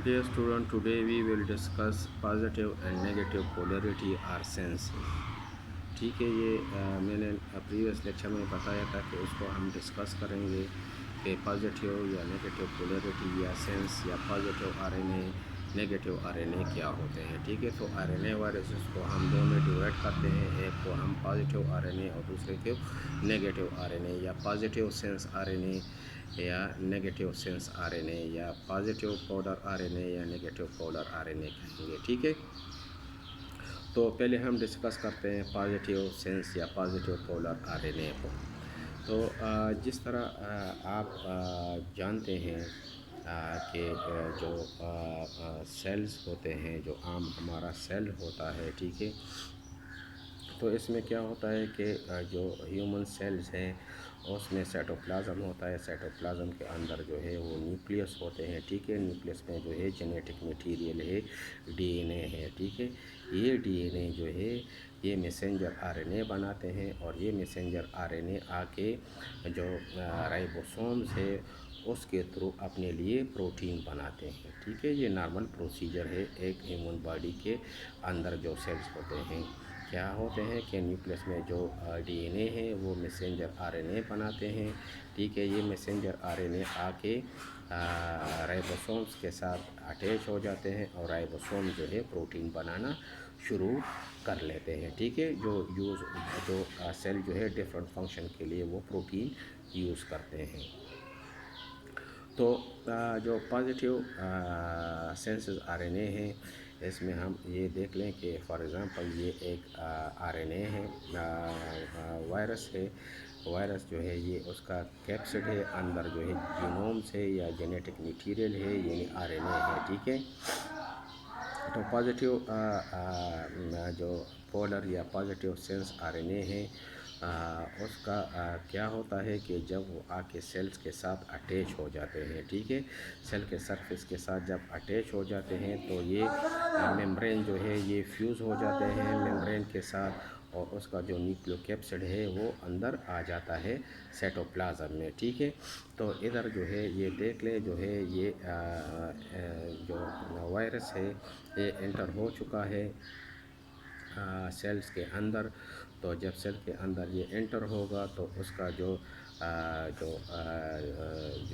Dear student, today we will discuss positive and negative polarity or sense. ٹھیک ہے، یہ میں نے پریویس لیکچر میں بتایا تھا کہ اس کو ہم ڈسکس کریں گے کہ پازیٹیو یا نیگیٹو پولیرٹی یا سینس یا positive R N A negative R N A کیا ہوتے ہیں. ٹھیک ہے، تو آر این اے وائرسز کو ہم دو میں ڈیوائڈ کرتے ہیں، ایک کو ہم پازیٹیو آر این اے اور دوسرے کو نیگیٹو آر این اے یا پازیٹیو سینس آر این اے یا نیگیٹو سینس آر این اے یا پازیٹیو پولر آر این اے یا نیگیٹو پولر آر این اے کہیں گے. ٹھیک ہے، تو پہلے ہم ڈسکس کرتے ہیں پازیٹیو سینس یا پازیٹیو پولر آر این اے کو. تو جس طرح آپ جانتے ہیں کہ جو سیلز ہوتے ہیں، جو عام ہمارا سیل ہوتا ہے، ٹھیک ہے، تو اس میں کیا ہوتا ہے کہ جو ہیومن سیلز ہیں اس میں سائٹوپلازم ہوتا ہے. سائٹوپلازم کے اندر جو ہے وہ نیوکلیس ہوتے ہیں. ٹھیک ہے، نیوکلیس میں جو ہے جینیٹک میٹیریل ہے، ڈی این اے ہے. ٹھیک ہے، یہ ڈی این اے جو ہے یہ میسنجر آر این اے بناتے ہیں، اور یہ میسنجر آر این اے آ کے جو رائبوسومز ہے اس کے تھرو اپنے لیے پروٹین بناتے ہیں. ٹھیک ہے، یہ نارمل پروسیجر ہے ایک ہیومن باڈی کے اندر. جو سیلز ہوتے ہیں کیا ہوتے ہیں کہ نیوکلیس میں جو ڈی این اے ہے وہ میسنجر آر این اے بناتے ہیں. ٹھیک ہے، یہ میسنجر آر این اے آ کے رائبوسومز کے ساتھ اٹیچ ہو جاتے ہیں، اور رائبوسوم جو ہے پروٹین بنانا شروع کر لیتے ہیں. ٹھیک ہے، جو سیل جو ہے ڈفرینٹ فنکشن کے لیے وہ پروٹین یوز کرتے ہیں. تو جو پازیٹیو سینسز آر این اے ہیں اس میں ہم یہ دیکھ لیں کہ فار ایگزامپل یہ ایک آر این اے ہے، وائرس ہے. وائرس جو ہے یہ اس کا کیپسڈ ہے، اندر جو ہے جینومز ہے یا جینیٹک میٹیریل ہے، یعنی آر این اے ہے. ٹھیک ہے، تو پازیٹیو جو پولر یا positive sense are N A ہے اس کا کیا ہوتا ہے کہ جب وہ آ کے سیلز کے ساتھ اٹیچ ہو جاتے ہیں، ٹھیک ہے، سیل کے سرفیس کے ساتھ جب اٹیچ ہو جاتے ہیں تو یہ میمبرین جو ہے یہ فیوز ہو جاتے ہیں میمبرین کے ساتھ، اور اس کا جو نیوکلیو کیپسڈ ہے وہ اندر آ جاتا ہے سائٹوپلازم میں. ٹھیک ہے، تو ادھر جو ہے یہ دیکھ لیں جو ہے یہ جو وائرس ہے یہ انٹر ہو چکا ہے سیلز کے اندر. تو جب سیل کے اندر یہ انٹر ہوگا تو اس کا جو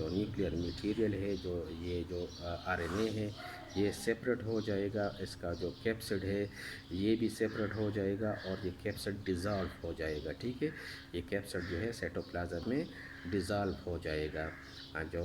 نیوکلیئر میٹیریل ہے، جو آر این اے ہے یہ سیپریٹ ہو جائے گا. اس کا جو کیپسڈ ہے یہ بھی سیپریٹ ہو جائے گا، اور یہ کیپسڈ ڈیزالو ہو جائے گا. ٹھیک ہے، یہ کیپسڈ جو ہے سائٹوپلازم میں ڈیزالو ہو جائے گا جو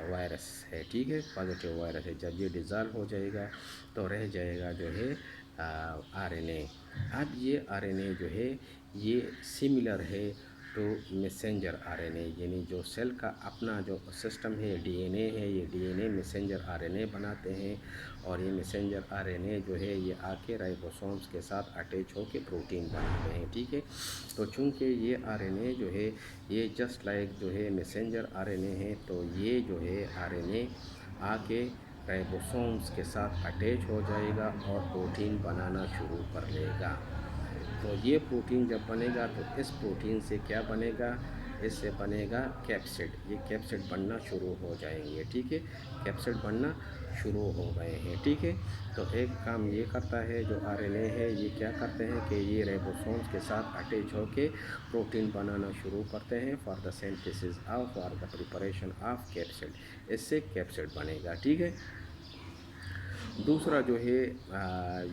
وائرس ہے. ٹھیک ہے، پازیٹیو وائرس ہے. جب یہ ڈیزالو ہو جائے گا تو رہ جائے گا جو ہے آر این اے. اب یہ آر این اے جو ہے یہ سملر ہے ٹو میسنجر آر این اے، یعنی جو سیل کا اپنا جو سسٹم ہے ڈی این اے ہے، یہ D N A messenger R N A بناتے ہیں، اور یہ میسنجر آر این اے جو ہے یہ آ کے رائبوسومز کے ساتھ اٹیچ ہو کے پروٹین بناتے ہیں. ٹھیک ہے، تو چونکہ یہ آر این اے جو ہے یہ جسٹ لائک جو ہے میسنجر آر این اے ہے، تو یہ جو ہے آر این اے آ کے رائبوسومز کے ساتھ اٹیچ ہو جائے گا اور پروٹین بنانا شروع کر لے گا. تو یہ پروٹین جب بنے گا تو اس پروٹین سے کیا بنے گا؟ اس سے بنے گا کیپسڈ. یہ کیپسڈ بننا شروع ہو جائیں گے. ٹھیک ہے، کیپسڈ بننا شروع ہو گئے ہیں. ٹھیک ہے، تو ایک کام یہ کرتا ہے جو آر این اے ہے، یہ کیا کرتے ہیں کہ یہ رائبوسومز کے ساتھ اٹیچ ہو کے پروٹین بنانا شروع کرتے ہیں for the synthesis of for the preparation of capsid. اس سے کیپسڈ بنے گا. ٹھیک ہے، دوسرا جو ہے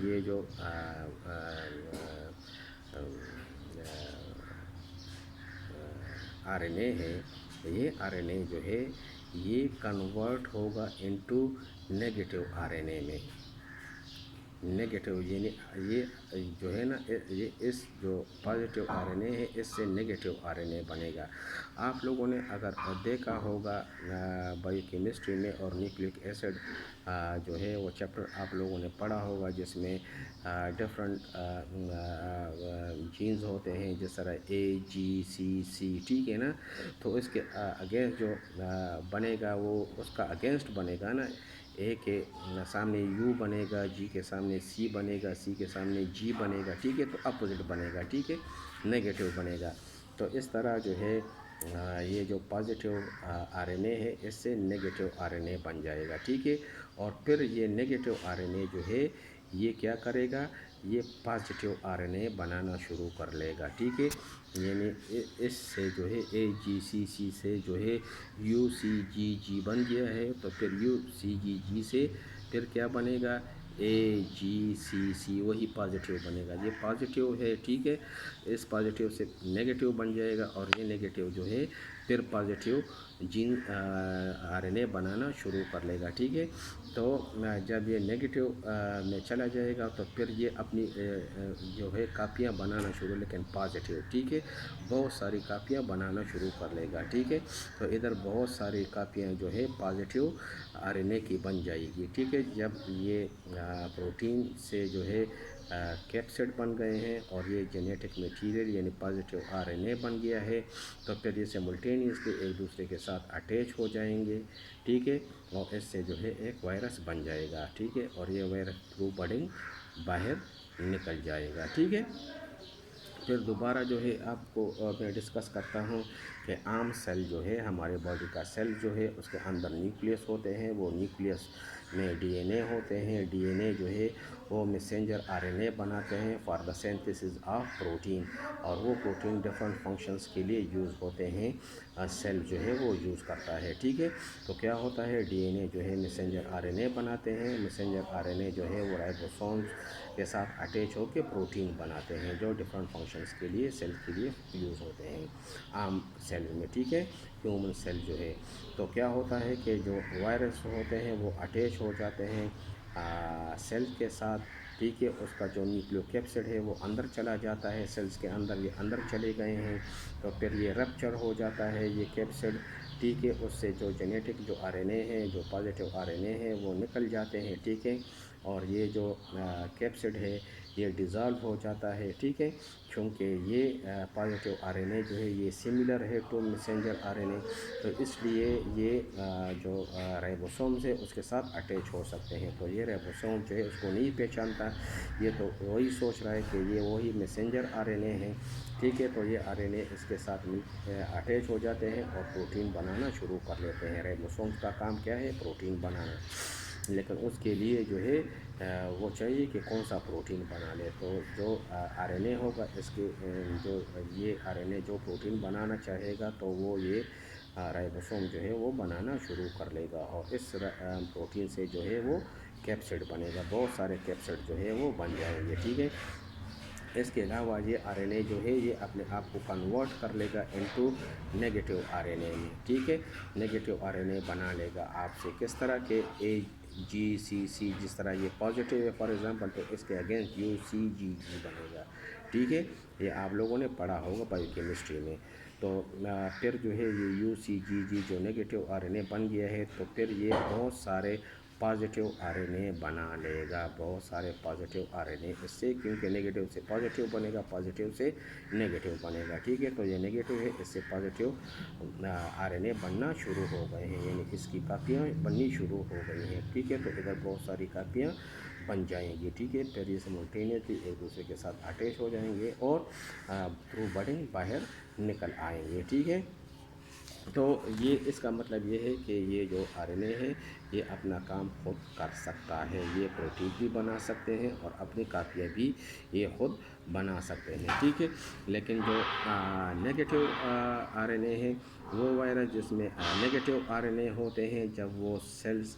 یہ جو آر این اے ہے، یہ آر این اے جو ہے یہ کنورٹ ہوگا انٹو نیگیٹو آر این اے میں. نیگیٹو یعنی یہ جو ہے نا یہ اس جو پازیٹیو آر این اے ہے اس سے نیگیٹو آر این اے بنے گا. آپ لوگوں نے اگر دیکھا ہوگا بائیو کیمسٹری میں اور نیوکلک ایسڈ جو ہے وہ چیپٹر آپ لوگوں نے پڑھا ہوگا، جس میں ڈفرنٹ جینز ہوتے ہیں جس طرح اے جی سی سی. ٹھیک ہے نا، تو اس کے اگینسٹ جو بنے گا وہ اس کا اگینسٹ بنے گا نا. اے کے سامنے یو بنے گا، جی کے سامنے سی بنے گا، سی کے سامنے جی بنے گا. ٹھیک ہے، تو اپوزٹ بنے گا. ٹھیک ہے، نیگیٹو بنے گا. تو اس طرح جو ہے یہ جو پازیٹیو RNA ہے اس سے نیگیٹو RNA بن جائے گا، ٹھیک ہے، اور پھر یہ نیگیٹو RNA جو ہے یہ کیا کرے گا، یہ پازیٹیو RNA بنانا شروع کر لے گا، ٹھیک ہے، یعنی اس سے جو ہے AGCC سے جو ہے UCGG بن گیا ہے، تو پھر UCGG سے پھر کیا بنے گا، AGCC، وہی پازیٹیو بنے گا، یہ پازیٹیو ہے، ٹھیک ہے، اس پازیٹیو سے نیگیٹیو بن جائے گا، اور یہ نیگیٹیو جو ہے پھر پازیٹیو جین RNA بنانا شروع کر لے گا، ٹھیک ہے، تو جب یہ نیگیٹیو میں چلا جائے گا تو پھر یہ اپنی جو ہے کاپیاں بنانا شروع، لیکن پازیٹیو، ٹھیک ہے، بہت ساری کاپیاں بنانا شروع کر لے گا، ٹھیک ہے، تو ادھر بہت ساری کاپیاں جو ہے پازیٹیو RNA کی بن جائے گی، ٹھیک ہے، جب یہ پروٹین سے جو ہے کیپسڈ بن گئے ہیں اور یہ جینیٹک میٹیریل یعنی پازیٹیو RNA بن گیا ہے، تو پھر یہ سملٹینیسلی ایک دوسرے کے ساتھ اٹیچ ہو جائیں گے، ٹھیک ہے، اور اس سے جو ہے ایک وائرس بن جائے گا، ٹھیک ہے، اور یہ وائرس تھرو بڈنگ باہر نکل جائے گا، ٹھیک ہے۔ پھر دوبارہ جو ہے آپ کو میں ڈسکس کرتا ہوں کہ عام سیل جو ہے ہمارے باڈی کا سیل جو ہے اس کے اندر نیوکلیس ہوتے ہیں، وہ نیوکلیس میں DNA ہوتے ہیں، DNA جو ہے وہ میسنجر RNA بناتے ہیں for the synthesis of protein, اور وہ پروٹین ڈفرنٹ فنکشنز کے لیے یوز ہوتے ہیں، سیل جو ہے وہ یوز کرتا ہے، ٹھیک ہے، تو کیا ہوتا ہے DNA جو ہے میسنجر RNA بناتے ہیں، میسنجر RNA جو ہے وہ رائبوسومز کے ساتھ اٹیچ ہو کے پروٹین بناتے ہیں جو ڈفرنٹ فنکشنز کے لیے سیل کے لیے یوز ہوتے ہیں عام سیل میں، ٹھیک ہے، ہیومن سیل جو ہے، تو کیا ہوتا ہے کہ جو وائرس ہوتے ہیں وہ اٹیچ ہو جاتے ہیں سیل کے ساتھ، ٹھیک ہے، اس کا جو نیوکلیو کیپسڈ ہے وہ اندر چلا جاتا ہے، سیلز کے اندر یہ اندر چلے گئے ہیں، تو پھر یہ رپچر ہو جاتا ہے یہ کیپسڈ، ٹھیک ہے، اس سے جو جینیٹک جو RNA ہے، جو پازیٹیو RNA ہے وہ نکل جاتے ہیں، ٹھیک ہے، اور یہ جو کیپسڈ ہے یہ ڈیزالو ہو جاتا ہے، ٹھیک ہے، چونکہ یہ پازیٹیو RNA جو ہے یہ سملر ہے ٹو میسنجر RNA، تو اس لیے یہ جو رائبوسومز ہے اس کے ساتھ اٹیچ ہو سکتے ہیں، تو یہ رائبوسوم جو ہے اس کو نہیں پہچانتا، یہ تو وہی سوچ رہا ہے کہ یہ وہی میسنجر RNA ہے، ٹھیک ہے، تو یہ RNA اس کے ساتھ اٹیچ ہو جاتے ہیں اور پروٹین بنانا شروع کر لیتے ہیں، رائبوسومز کا کام کیا ہے، پروٹین بنانا، لیکن اس کے لیے جو ہے وہ چاہیے کہ کون سا پروٹین بنا لے، تو جو RNA ہوگا اس کے جو یہ RNA جو پروٹین بنانا چاہے گا تو وہ یہ رائبوسوم جو ہے وہ بنانا شروع کر لے گا، اور اس پروٹین سے جو ہے وہ کیپسڈ بنے گا، بہت سارے کیپسڈ جو ہے وہ بن جائیں گے، ٹھیک ہے، اس کے علاوہ یہ RNA جو ہے یہ اپنے آپ کو کنورٹ کر لے گا انٹو نیگیٹو RNA میں، ٹھیک ہے، نیگیٹو RNA بنا لے گا آپ سے، کس طرح کہ AGCC، جس طرح یہ پازیٹیو ہے فار ایگزامپل تو اس کے اگینسٹ UCGG بنے گا، ٹھیک ہے، یہ آپ لوگوں نے پڑھا ہوگا بایو کیمسٹری میں، تو پھر جو ہے یہ UCGG جو نیگیٹو RNA بن گیا ہے تو پھر یہ بہت سارے پازیٹیو RNA بنا لے گا، بہت سارے پازیٹیو RNA اس سے، کیونکہ نیگیٹو سے پازیٹیو بنے گا، پازیٹیو سے نیگیٹو بنے گا، ٹھیک ہے، تو یہ نیگیٹو ہے اس سے پازیٹیو RNA بننا شروع ہو گئے ہیں، یعنی اس کی کاپیاں بننی شروع ہو گئی ہیں، ٹھیک ہے، تو ادھر بہت ساری کاپیاں بن جائیں گی، ٹھیک ہے، پھر یہ سملٹینیسلی ایک دوسرے کے ساتھ اٹیچ ہو جائیں گے اور تھرو بڈنگ باہر نکل آئیں گے، ٹھیک ہے، تو یہ اس کا مطلب یہ ہے کہ یہ جو RNA ہے یہ اپنا کام خود کر سکتا ہے، یہ پروٹین بھی بنا سکتے ہیں اور اپنی کاپیاں بھی یہ خود بنا سکتے ہیں، ٹھیک ہے، لیکن جو نیگیٹو RNA ہے وہ وائرس جس میں نیگیٹو RNA ہوتے ہیں، جب وہ سیلز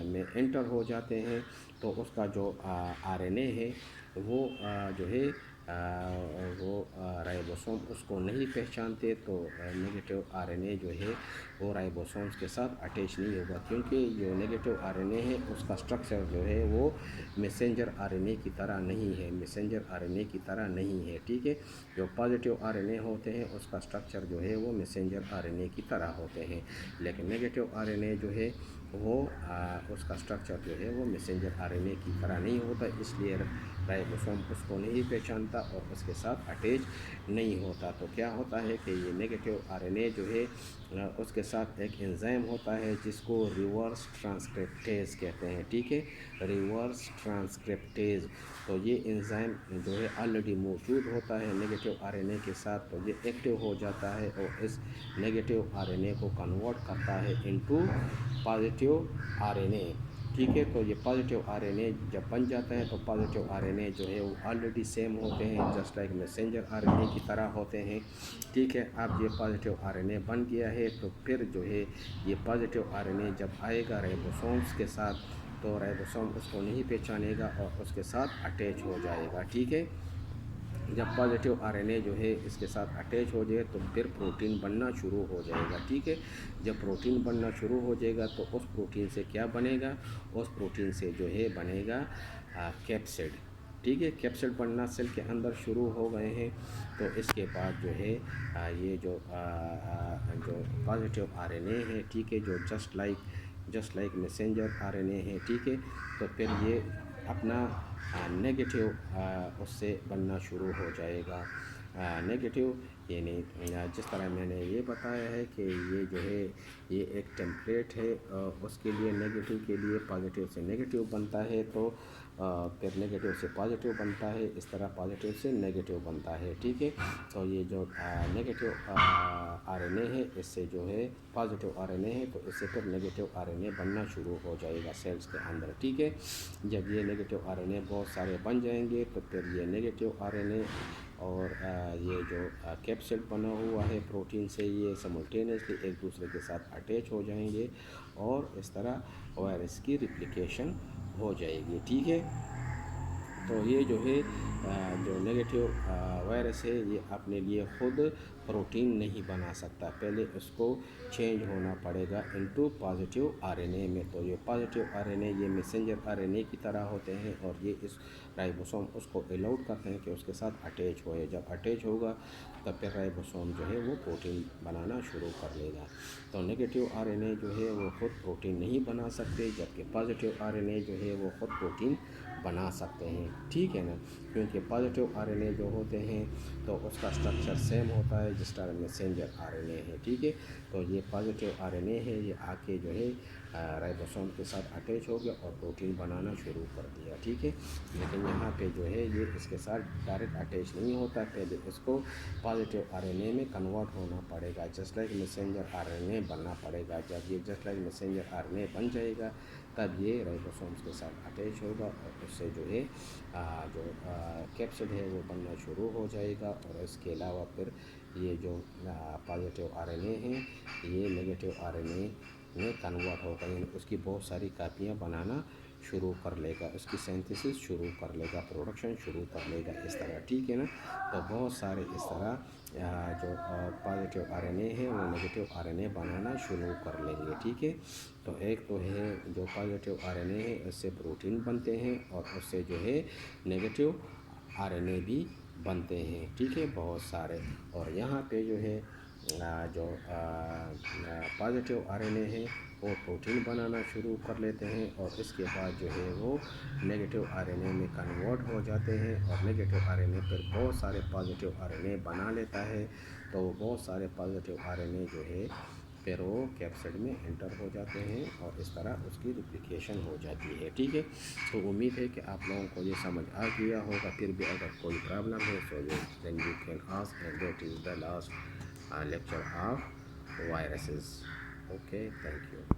میں انٹر ہو جاتے ہیں تو اس کا جو RNA ہے وہ جو ہے وہ رائبوسوم اس کو نہیں پہچانتے، تو نیگیٹو RNA جو ہے وہ رائبوسومز کے ساتھ اٹیچ نہیں ہوگا، کیونکہ جو نیگیٹو RNA ہے اس کا سٹرکچر جو ہے وہ میسنجر RNA کی طرح نہیں ہے، میسنجر RNA کی طرح نہیں ہے، ٹھیک ہے، جو پازیٹیو RNA ہوتے ہیں اس کا سٹرکچر جو ہے وہ میسنجر RNA کی طرح ہوتے ہیں، لیکن نیگیٹو RNA جو ہے وہ اس کا سٹرکچر جو ہے وہ میسنجر RNA کی طرح نہیں ہوتا، اس لیے رائبوسوم اس کو نہیں پہچانتا اور اس کے ساتھ اٹیچ نہیں ہوتا، تو کیا ہوتا ہے کہ یہ نیگیٹو RNA جو ہے اس کے ساتھ ایک انزائم ہوتا ہے جس کو ریورس ٹرانسکرپٹیز کہتے ہیں، ٹھیک ہے، ریورس ٹرانسکرپٹیز۔ تو یہ انزائم جو ہے آلریڈی موجود ہوتا ہے نیگیٹو آر این اے کے ساتھ، تو یہ ایکٹیو ہو جاتا ہے اور اس نیگیٹو آر این اے کو کنورٹ کرتا ہے انٹو پازیٹیو آر این اے، ٹھیک ہے۔ تو یہ پازیٹیو آر این اے جب بن جاتا ہے تو پازیٹیو آر این اے جو ہے وہ آلریڈی سیم ہوتے ہیں، just like messenger R N A کی طرح ہوتے ہیں، ٹھیک ہے۔ اب یہ پازیٹیو آر این اے بن گیا ہے تو پھر جو ہے یہ پازیٹیو آر این اے جب آئے گا رائبوسومس کے ساتھ تو رائبوسوم اس کو نہیں پہچانے گا اور اس کے ساتھ اٹیچ ہو جائے گا، ٹھیک ہے۔ جب پازیٹیو آر این اے جو ہے اس کے ساتھ اٹیچ ہو جائے تو پھر پروٹین بننا شروع ہو جائے گا، ٹھیک ہے۔ جب پروٹین بننا شروع ہو جائے گا تو اس پروٹین سے کیا بنے گا؟ اس پروٹین سے جو ہے بنے گا کیپسڈ، ٹھیک ہے۔ کیپسڈ بننا سیل کے اندر شروع ہو گئے ہیں، تو اس کے بعد جو ہے یہ جو پازیٹیو آر این اے ہے، ٹھیک ہے، جو just like messenger R N A ہے، ٹھیک ہے، تو پھر یہ اپنا نیگیٹیو اس سے بننا شروع ہو جائے گا۔ نیگیٹیو یعنی جس طرح میں نے یہ بتایا ہے کہ یہ جو ہے یہ ایک ٹیمپلیٹ ہے، اس کے لیے نیگیٹیو کے لیے پازیٹیو سے نیگیٹیو بنتا ہے، تو پھر نیگیٹیو سے پازیٹیو بنتا ہے، اس طرح پازیٹیو سے نیگیٹیو بنتا ہے، ٹھیک ہے۔ تو یہ جو نیگیٹیو آر این اے ہے اس سے جو ہے پازیٹیو آر این اے ہے تو اس سے پھر نیگیٹیو آر این اے بننا شروع ہو جائے گا سیلز کے اندر، ٹھیک ہے۔ جب یہ نیگیٹیو آر این اے بہت سارے بن جائیں گے تو پھر یہ نیگیٹیو آر این اے اور یہ جو کیپسڈ بنا ہوا ہے پروٹین سے، یہ سملٹینیسلی ایک دوسرے کے ساتھ اٹیچ ہو جائیں گے اور اس طرح وائرس کی ریپلیکیشن ہو جائے گی، ٹھیک ہے۔ تو یہ جو ہے جو نیگیٹیو وائرس ہے یہ اپنے لیے خود پروٹین نہیں بنا سکتا، پہلے اس کو چینج ہونا پڑے گا انٹو پازیٹیو آر این اے میں۔ تو یہ پازیٹیو آر این اے یہ میسنجر آر این اے کی طرح ہوتے ہیں اور یہ اس رائبوسوم اس کو الاؤڈ کرتے ہیں کہ اس کے ساتھ اٹیچ ہوئے، جب اٹیچ ہوگا تب پھر رائبوسوم جو ہے وہ پروٹین بنانا شروع کر لے گا۔ تو نیگیٹیو آر این اے جو ہے وہ خود پروٹین نہیں بنا سکتے، جبکہ پازیٹیو آر این اے جو ہے وہ خود پروٹین بنا سکتے ہیں، ٹھیک ہے نا، کیونکہ پازیٹیو آر این اے جو ہوتے ہیں تو اس کا اسٹرکچر سیم ہوتا ہے جس طرح میسنجر آر این اے ہے، ٹھیک ہے۔ تو یہ پازیٹیو آر این اے ہے، یہ آ کے جو ہے رائبوسوم کے ساتھ اٹیچ ہو گیا اور پروٹین بنانا شروع کر دیا، ٹھیک ہے۔ لیکن یہاں پہ جو ہے یہ اس کے ساتھ ڈائریکٹ اٹیچ نہیں ہوتا، پہلے اس کو پازیٹیو آر این اے میں کنورٹ ہونا پڑے گا، just like messenger R N A بننا پڑے گا۔ جب یہ just like messenger R N A بن جائے گا تب یہ رائبوسومس کے ساتھ اٹیچ ہوگا اور اس سے جو ہے جو کیپسڈ ہے وہ بننا شروع ہو جائے گا، اور اس کے علاوہ پھر یہ جو پازیٹیو آر این اے ہیں یہ نیگیٹیو آر این اے میں کنورٹ ہو گئے، اس کی بہت ساری کاپیاں بنانا شروع کر لے گا، اس کی سینتھسس شروع کر لے گا، پروڈکشن شروع کر لے گا، اس طرح، ٹھیک ہے نا۔ تو بہت سارے اس طرح جو پازیٹیو آر این اے ہے وہ نیگیٹیو آر این اے بنانا شروع کر لیں گے، ٹھیک ہے۔ تو ایک تو ہے جو پازیٹیو آر این اے ہے اس سے پروٹین بنتے ہیں اور اس سے جو ہے نیگیٹیو آر این اے بھی بنتے ہیں، ٹھیک ہے، بہت سارے۔ اور یہاں پہ جو ہے جو پازیٹیو آر این اے ہے وہ پروٹین بنانا شروع کر لیتے ہیں اور اس کے بعد جو ہے وہ نیگیٹیو آر این اے میں کنورٹ ہو جاتے ہیں، اور نیگیٹیو آر این اے پھر بہت سارے پازیٹیو آر این اے بنا لیتا ہے، تو وہ بہت سارے پازیٹیو آر این اے جو ہے پھر وہ کیپسڈ میں انٹر ہو جاتے ہیں اور اس طرح اس کی ریپلیکیشن ہو جاتی ہے، ٹھیک ہے۔ تو امید ہے کہ آپ لوگوں کو یہ سمجھ آ گیا ہوگا، پھر بھی اگر کوئی پرابلم ہے so then you can ask, and that is the last lecture of viruses. Okay, thank you.